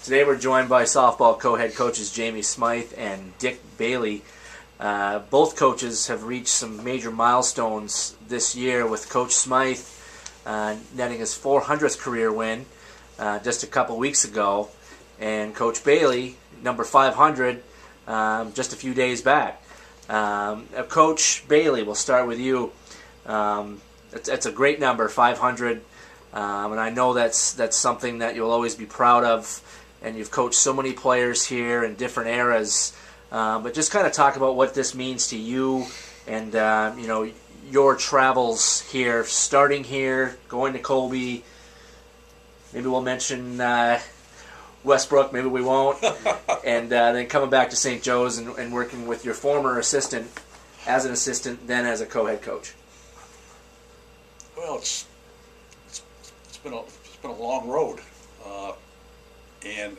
Today we're joined by softball co-head coaches Jamie Smyth and Dick Bailey. Both coaches have reached some major milestones this year, with Coach Smyth netting his 400th career win just a couple weeks ago, and Coach Bailey, number 500, just a few days back. Coach Bailey, we'll start with you. It's a great number, 500, and I know that's something that you'll always be proud of, and you've coached so many players here in different eras, but just kind of talk about what this means to you and your travels here, starting here, going to Colby. Maybe we'll mention Westbrook, maybe we won't, and then coming back to St. Joe's and working with your former assistant as an assistant, then as a co-head coach. Well, it's been a long road, and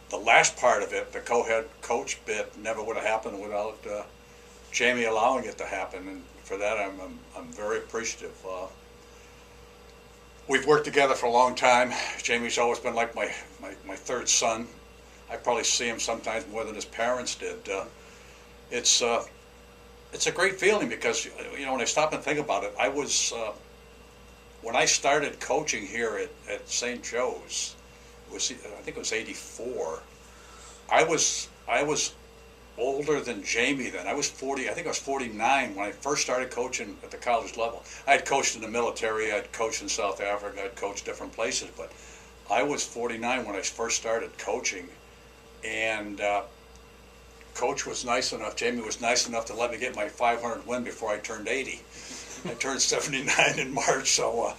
the last part of it, the co-head coach bit, never would have happened without Jamie allowing it to happen, and for that I'm very appreciative. We've worked together for a long time. Jamie's always been like my third son. I probably see him sometimes more than his parents did. It's a great feeling because when I stop and think about it, I was when I started coaching here at St. Joe's, I think it was '84. I was older than Jamie then. I was 40. I think I was 49 when I first started coaching at the college level. I had coached in the military. I'd coached in South Africa. I'd coached different places, but I was 49 when I first started coaching, and Coach was nice enough. Jamie was nice enough to let me get my 500th win before I turned 80. I turned 79 in March. So,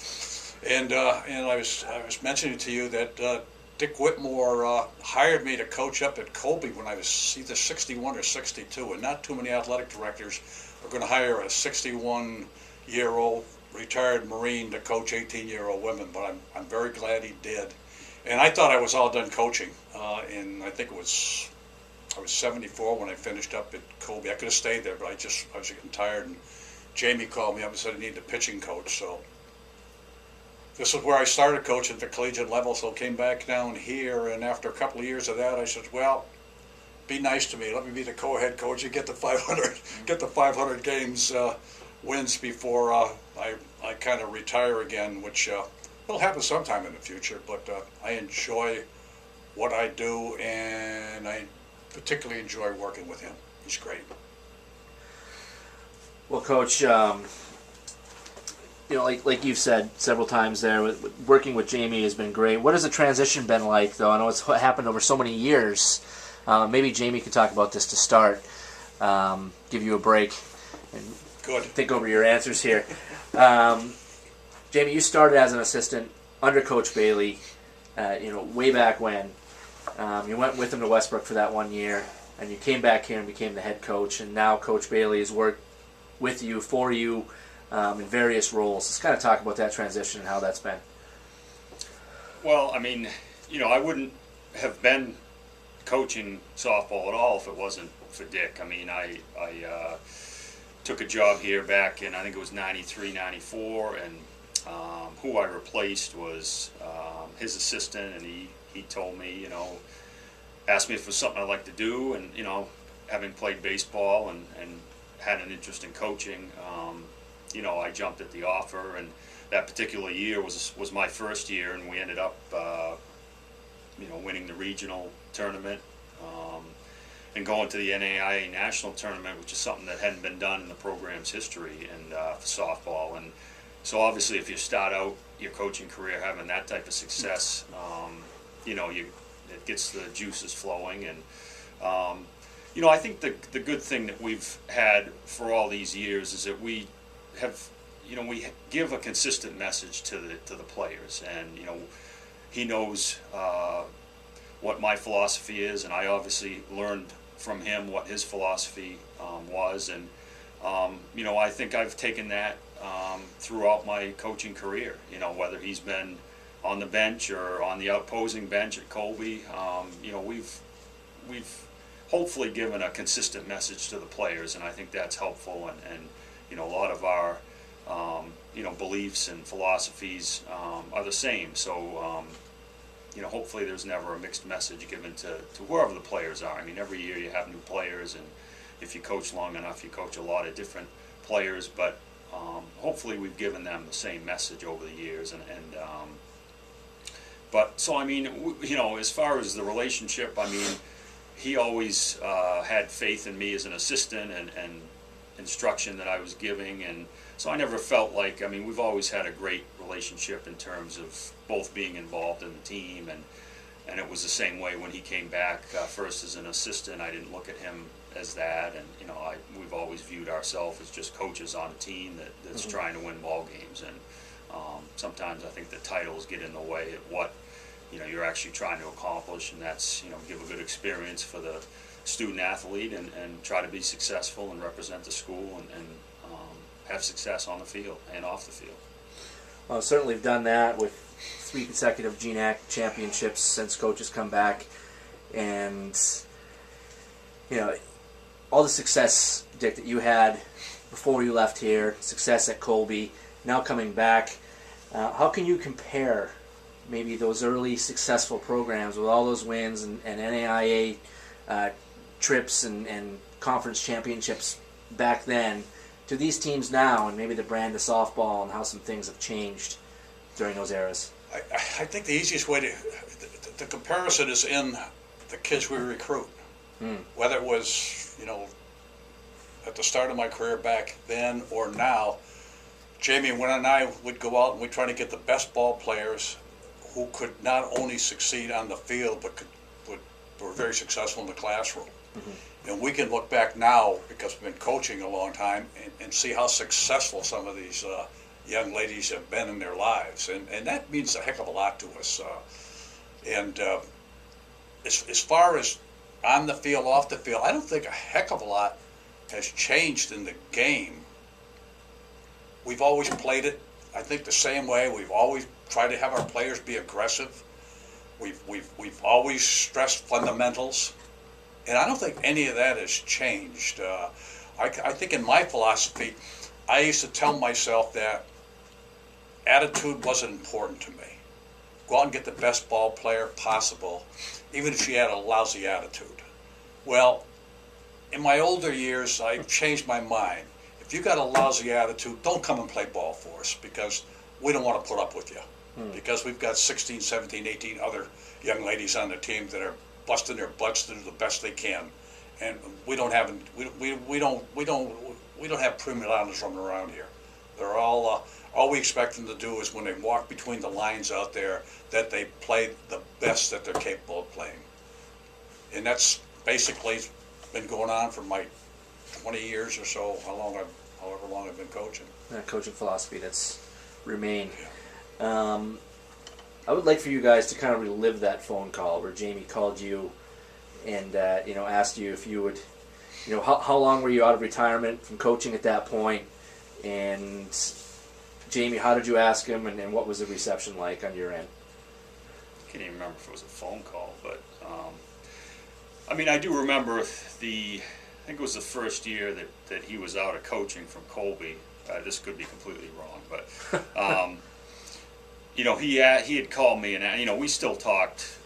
and I was mentioning to you that Dick Whitmore hired me to coach up at Colby when I was either 61 or 62, and not too many athletic directors are going to hire a 61-year-old retired Marine to coach 18-year-old women. But I'm very glad he did. And I thought I was all done coaching, and I think I was 74 when I finished up at Colby. I could have stayed there, but I was getting tired, and Jamie called me up and said I needed a pitching coach. So this is where I started coaching at the collegiate level. So I came back down here, and after a couple of years of that, I said, well, be nice to me. Let me be the co-head coach and get the 500 games wins before I kind of retire again, which will happen sometime in the future. But I enjoy what I do, and I particularly enjoy working with him. He's great. Well, Coach, like you've said several times there, working with Jamie has been great. What has the transition been like, though? I know it's happened over so many years. Maybe Jamie could talk about this to start, give you a break, and think over your answers here. Jamie, you started as an assistant under Coach Bailey, way back when. You went with him to Westbrook for that 1 year, and you came back here and became the head coach, and now Coach Bailey has worked with you, for you, in various roles. Let's kind of talk about that transition and how that's been. Well, I mean, I wouldn't have been coaching softball at all if it wasn't for Dick. I mean, I took a job here back in, I think it was 93, 94, and who I replaced was his assistant, and he told me, asked me if it was something I'd like to do, and, having played baseball and had an interest in coaching, I jumped at the offer, and that particular year was my first year, and we ended up, winning the regional tournament and going to the NAIA national tournament, which is something that hadn't been done in the program's history and for softball. And so obviously if you start out your coaching career having that type of success, it gets the juices flowing. And I think the good thing that we've had for all these years is that we have, we give a consistent message to the players, and he knows what my philosophy is, and I obviously learned from him what his philosophy was, and I think I've taken that throughout my coaching career. Whether he's been on the bench or on the opposing bench at Colby, we've hopefully given a consistent message to the players, and I think that's helpful. And a lot of our beliefs and philosophies are the same. So hopefully there's never a mixed message given to whoever the players are. I mean, every year you have new players, and if you coach long enough, you coach a lot of different players, but hopefully we've given them the same message over the years. But so, I mean, as far as the relationship, I mean, he always had faith in me as an assistant and instruction that I was giving, and so I never felt like, I mean, we've always had a great relationship in terms of both being involved in the team, and it was the same way when he came back first as an assistant. I didn't look at him as that, and we've always viewed ourselves as just coaches on a team that's trying to win ball games, and sometimes I think the titles get in the way of what you're actually trying to accomplish, and that's give a good experience for the student athlete and try to be successful and represent the school and have success on the field and off the field. Well, certainly have done that with 3 consecutive GNAC championships since Coach has come back, and all the success, Dick, that you had before you left here, success at Colby, now coming back. How can you compare maybe those early successful programs with all those wins and NAIA trips and conference championships back then to these teams now, and maybe the brand of softball and how some things have changed during those eras? I think the easiest way the comparison is in the kids we recruit. Whether it was, at the start of my career back then or now, Jamie and I would go out and we'd try to get the best ball players who could not only succeed on the field but were very successful in the classroom. And we can look back now, because we've been coaching a long time, and see how successful some of these young ladies have been in their lives. And that means a heck of a lot to us. As far as on the field, off the field, I don't think a heck of a lot has changed in the game. We've always played it, I think, the same way. We've always tried to have our players be aggressive. We've always stressed fundamentals. And I don't think any of that has changed. I think in my philosophy, I used to tell myself that attitude wasn't important to me. Go out and get the best ball player possible, even if she had a lousy attitude. Well, in my older years, I changed my mind. If you got a lousy attitude, don't come and play ball for us, because we don't want to put up with you. Because we've got 16, 17, 18 other young ladies on the team that are busting their butts to do the best they can, and we don't have prima donnas running around here. They're all we expect them to do is, when they walk between the lines out there, that they play the best that they're capable of playing. And that's basically been going on for my 20 years or so, however long I've been coaching. That coaching philosophy that's remained. I would like for you guys to kind of relive that phone call where Jamie called you and asked you if you would, how long were you out of retirement from coaching at that point, and Jamie, how did you ask him, and what was the reception like on your end? I can't even remember if it was a phone call, but I do remember I think it was the first year that he was out of coaching from Colby. This could be completely wrong, but he had called me, and we still talked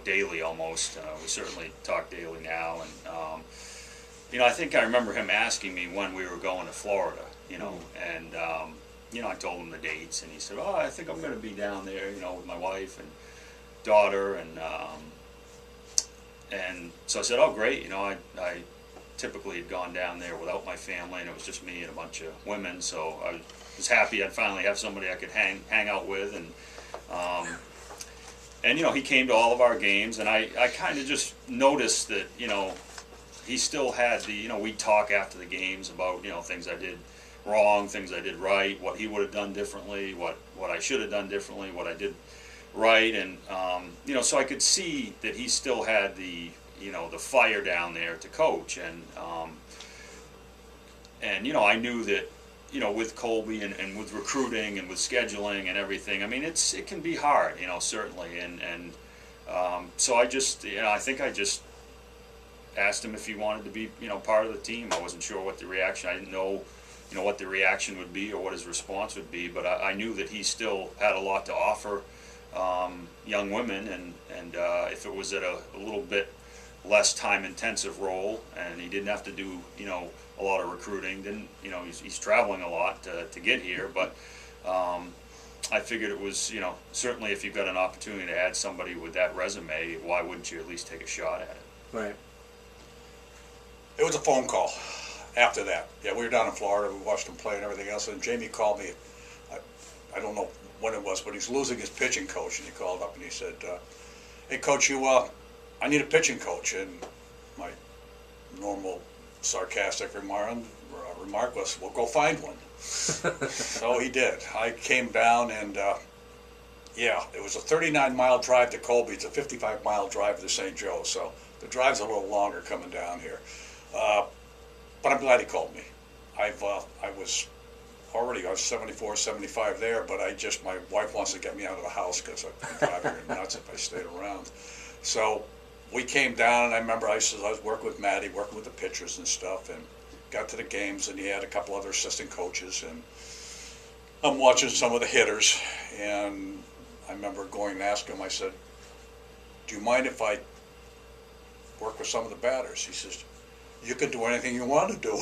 daily almost. We certainly talk daily now, and I think I remember him asking me when we were going to Florida, and I told him the dates, and he said, "Oh, I think I'm going to be down there, with my wife and daughter," and so I said, "Oh, great." I typically had gone down there without my family, and it was just me and a bunch of women, so I was happy I'd finally have somebody I could hang out with, and he came to all of our games, and I kind of just noticed that he still had we'd talk after the games about things I did wrong, things I did right, what he would have done differently, what I should have done differently, what I did right, and so I could see that he still had the fire down there to coach, and I knew that with Colby and with recruiting and with scheduling and everything, it can be hard, certainly, and so I just I think I just asked him if he wanted to be part of the team. I wasn't sure what the reaction. I didn't know what the reaction would be or what his response would be, but I knew that he still had a lot to offer young women, and if it was at a little bit less time-intensive role, and he didn't have to do, a lot of recruiting, he's traveling a lot to get here, but I figured it was, certainly if you've got an opportunity to add somebody with that resume, why wouldn't you at least take a shot at it? Right. It was a phone call after that. Yeah, we were down in Florida. We watched him play and everything else. And Jamie called me. I don't know when it was, but he's losing his pitching coach. And he called up and he said, "Hey, Coach, I need a pitching coach." And my normal sarcastic remark was, "Well, go find one." So he did. I came down and, it was a 39-mile drive to Colby. It's a 55-mile drive to St. Joe. So the drive's a little longer coming down here. But I'm glad he called me. I was 74, 75 there, but my wife wants to get me out of the house because I'd drive her nuts if I stayed around. So we came down, and I remember I was working with Matty, working with the pitchers and stuff, and got to the games, and he had a couple other assistant coaches, and I'm watching some of the hitters, and I remember going and asking him, I said, "Do you mind if I work with some of the batters?" He says, "You can do anything you want to do."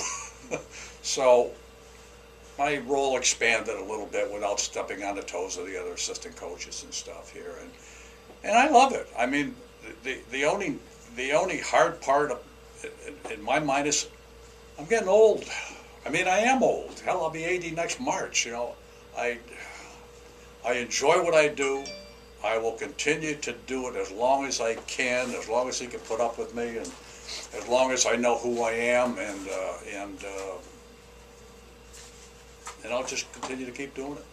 So my role expanded a little bit without stepping on the toes of the other assistant coaches and stuff here, and I love it. I mean, the only hard part in my mind is I'm getting old. I mean, I am old. Hell, I'll be 80 next March. I enjoy what I do. I will continue to do it as long as I can, as long as he can put up with me, and as long as I know who I am, and I'll just continue to keep doing it.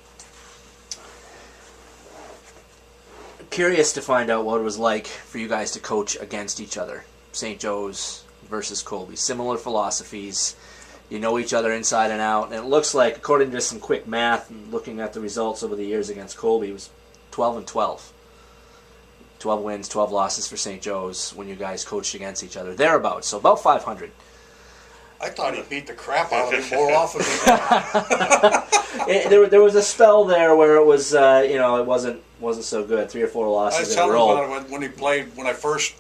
Curious to find out what it was like for you guys to coach against each other. St. Joe's versus Colby. Similar philosophies. You know each other inside and out. And it looks like, according to some quick math and looking at the results over the years against Colby, it was 12-12. 12 wins, 12 losses for St. Joe's when you guys coached against each other. Thereabouts. So about 500. I thought he beat the crap out of me more often than that. There was a spell there where it was, it wasn't so good. 3 or 4 losses I was in a telling row. him about it when he played, when I first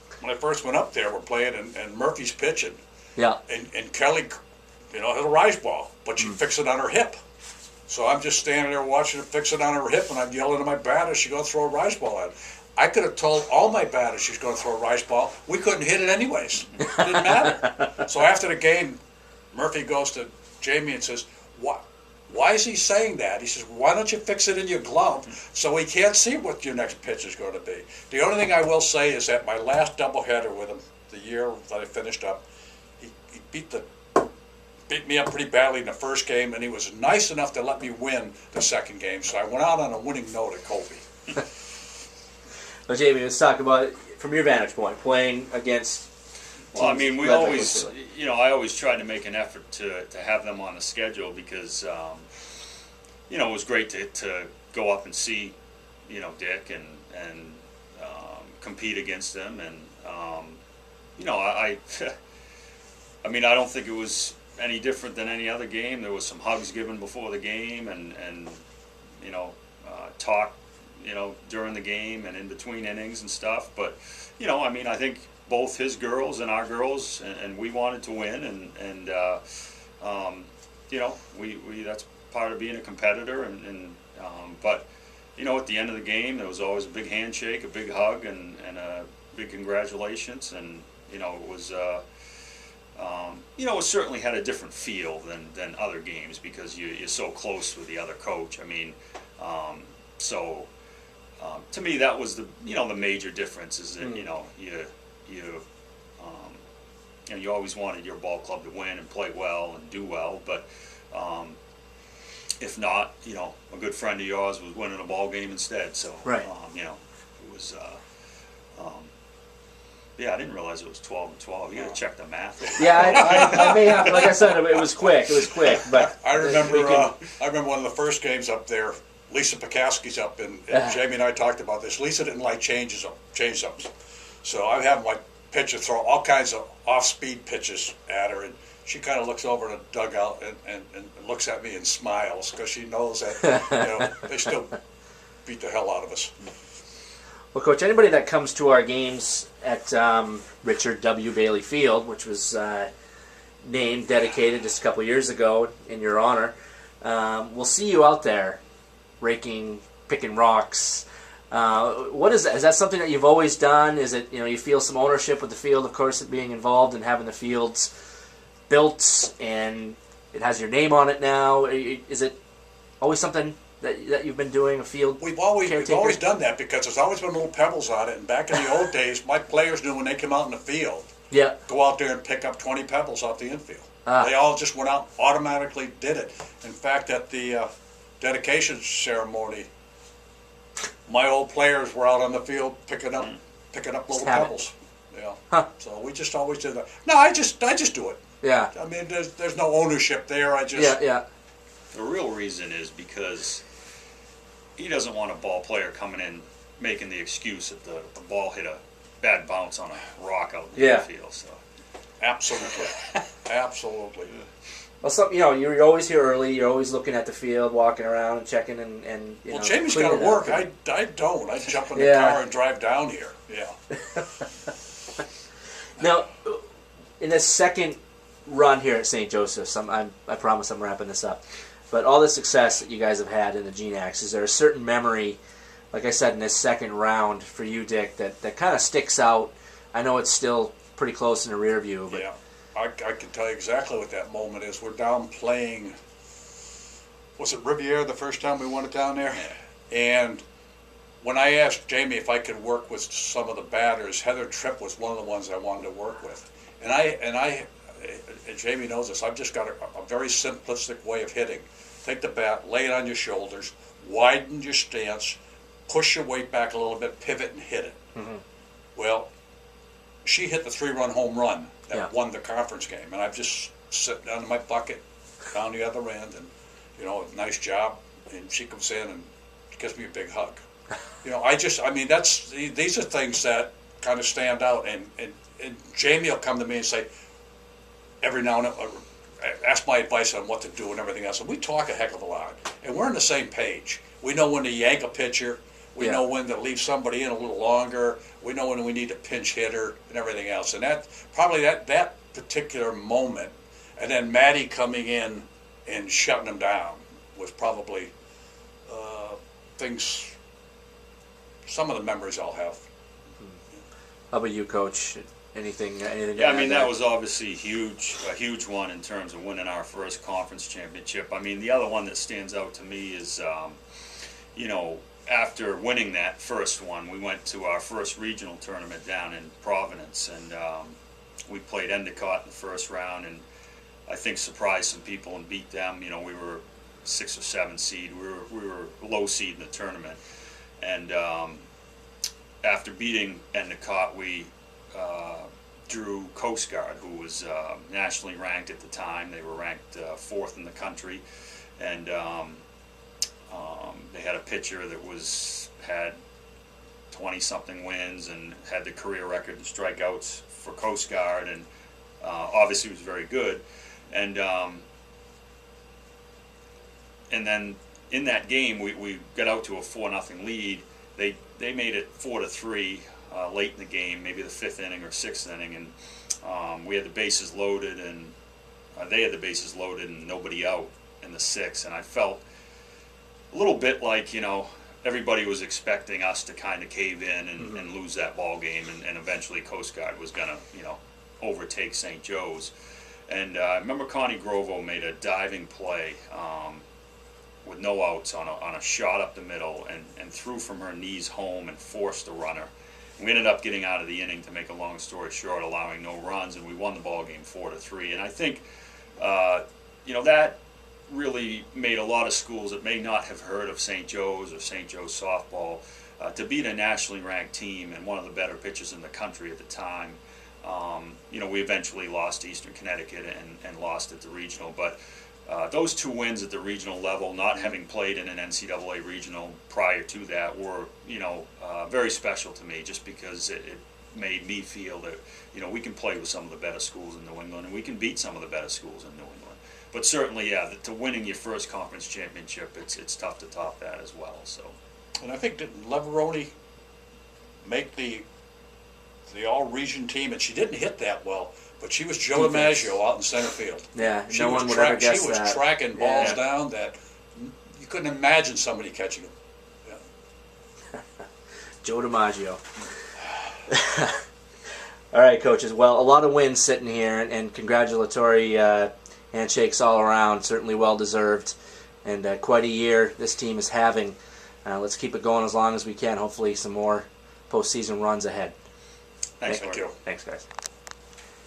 went up there, we're playing, and Murphy's pitching. Yeah. And Kelly, hit a rise ball, but she fixed it on her hip. So I'm just standing there watching her fix it on her hip, and I'm yelling at my batter, she's going to throw a rise ball at it. I could have told all my batters she's going to throw a rise ball. We couldn't hit it anyways. It didn't matter. So after the game, Murphy goes to Jamie and says, why is he saying that? He says, "Why don't you fix it in your glove so he can't see what your next pitch is going to be?" The only thing I will say is that my last doubleheader with him, the year that I finished up, he beat me up pretty badly in the first game, and he was nice enough to let me win the second game. So I went out on a winning note at Colby. Well, Jamie, let's talk about, from your vantage point, playing against. Well, I mean, I always tried to make an effort to have them on the schedule because, it was great to go up and see, Dick and compete against them. And, I don't think it was any different than any other game. There was some hugs given before the game and talk, during the game and in between innings and stuff. But, I think both his girls and our girls, and we wanted to win, and we that's part of being a competitor, but at the end of the game there was always a big handshake, a big hug, and a big congratulations, and it was it certainly had a different feel than other games because you're so close with the other coach. I mean, to me that was the major difference is that you always wanted your ball club to win and play well and do well, but if not, a good friend of yours was winning a ball game instead. So right. It was. I didn't realize it was 12-12. You got to check the math. Yeah, I may have. Like I said, it was quick. But I remember one of the first games up there. Lisa Pekaski's up, and Jamie and I talked about this. Lisa didn't like change-ups. So I have my pitcher throw all kinds of off-speed pitches at her, and she kind of looks over in the dugout and looks at me and smiles because she knows that they still beat the hell out of us. Well, Coach, anybody that comes to our games at Richard W. Bailey Field, which was named, dedicated just a couple years ago in your honor, we'll see you out there raking, picking rocks. What is that? Is that something that you've always done? Is it, you feel some ownership with the field, of course, it being involved in having the fields built and it has your name on it now? Is it always something that you've been doing, a field We've always caretaker? done that because there's always been little pebbles on it. And back in the old days, my players knew when they came out in the field, Yeah. go out there and pick up 20 pebbles off the infield. Ah. They all just went out, automatically did it. In fact, at the dedication ceremony, my old players were out on the field picking up little have it. pebbles. Yeah. Huh. So we just always did that. No, I just do it. Yeah. I mean, there's no ownership there. I just Yeah. The real reason is because he doesn't want a ball player coming in making the excuse that the ball hit a bad bounce on a rock out in the infield. So absolutely, absolutely. Well, you're always here early. You're always looking at the field, walking around and checking and Well, Jamie's got to cleaning it work. up. I don't. I jump in the Yeah. car and drive down here. Yeah. Now, in this second run here at St. Joseph's, I promise I'm wrapping this up. But all the success that you guys have had in the GNAX, is there a certain memory, like I said, in this second round for you, Dick, that kind of sticks out? I know it's still pretty close in the rear view, but Yeah. I can tell you exactly what that moment is. We're down playing, was it Riviera the first time we won it down there? And when I asked Jamie if I could work with some of the batters, Heather Tripp was one of the ones I wanted to work with. And Jamie knows this, I've just got a very simplistic way of hitting. Take the bat, lay it on your shoulders, widen your stance, push your weight back a little bit, pivot and hit it. Mm-hmm. Well, she hit the 3-run home run that Yeah. won the conference game, and I've just sit down in my bucket down the other end, and nice job. And she comes in and gives me a big hug. These are things that kind of stand out. And Jamie will come to me and say, every now and then, ask my advice on what to do and everything else. And we talk a heck of a lot, and we're on the same page. We know when to yank a pitcher. We Yeah. know when to leave somebody in a little longer. We know when we need a pinch hitter and everything else. And that particular moment, and then Maddie coming in and shutting them down was probably things. Some of the memories I'll have. how about you, Coach? Anything? yeah, to I add mean there? that was obviously a huge one in terms of winning our first conference championship. I mean the other one that stands out to me is, after winning that first one, we went to our first regional tournament down in Providence, and we played Endicott in the first round, and I think surprised some people and beat them. We were 6 or 7 seed. We were low seed in the tournament, and after beating Endicott, we drew Coast Guard, who was nationally ranked at the time. They were ranked 4th in the country, and they had a pitcher that had 20-something wins and had the career record in strikeouts for Coast Guard, and obviously was very good. And then in that game, we got out to a 4-0 lead. They made it 4-3 late in the game, maybe the 5th inning or 6th inning, and we had the bases loaded, and they had the bases loaded, and nobody out in the 6th. And I felt a little bit like everybody was expecting us to kind of cave in and lose that ball game, and eventually Coast Guard was gonna overtake St. Joe's. And I remember Connie Grovo made a diving play with no outs on a shot up the middle, and threw from her knees home and forced the runner. And we ended up getting out of the inning, to make a long story short, allowing no runs, and we won the ball game 4-3. And I think that really made a lot of schools that may not have heard of St. Joe's or St. Joe's softball to beat a nationally ranked team and one of the better pitchers in the country at the time. We eventually lost to Eastern Connecticut and lost at the regional, but those 2 wins at the regional level, not having played in an NCAA regional prior to that, were very special to me, just because it made me feel that we can play with some of the better schools in New England, and we can beat some of the better schools in New England. But certainly, to winning your first conference championship, it's tough to top that as well. So, And I think that Leveroni make the all-region team, and she didn't hit that well, but she was Joe DiMaggio out in center field. Yeah, no one would ever guess that. She was tracking balls down that you couldn't imagine somebody catching them. Yeah. Joe DiMaggio. All right, coaches. Well, a lot of wins sitting here, and congratulatory handshakes all around. Certainly well deserved, and quite a year this team is having. Let's keep it going as long as we can. Hopefully, some more postseason runs ahead. Thanks, Thank you. Thanks, guys.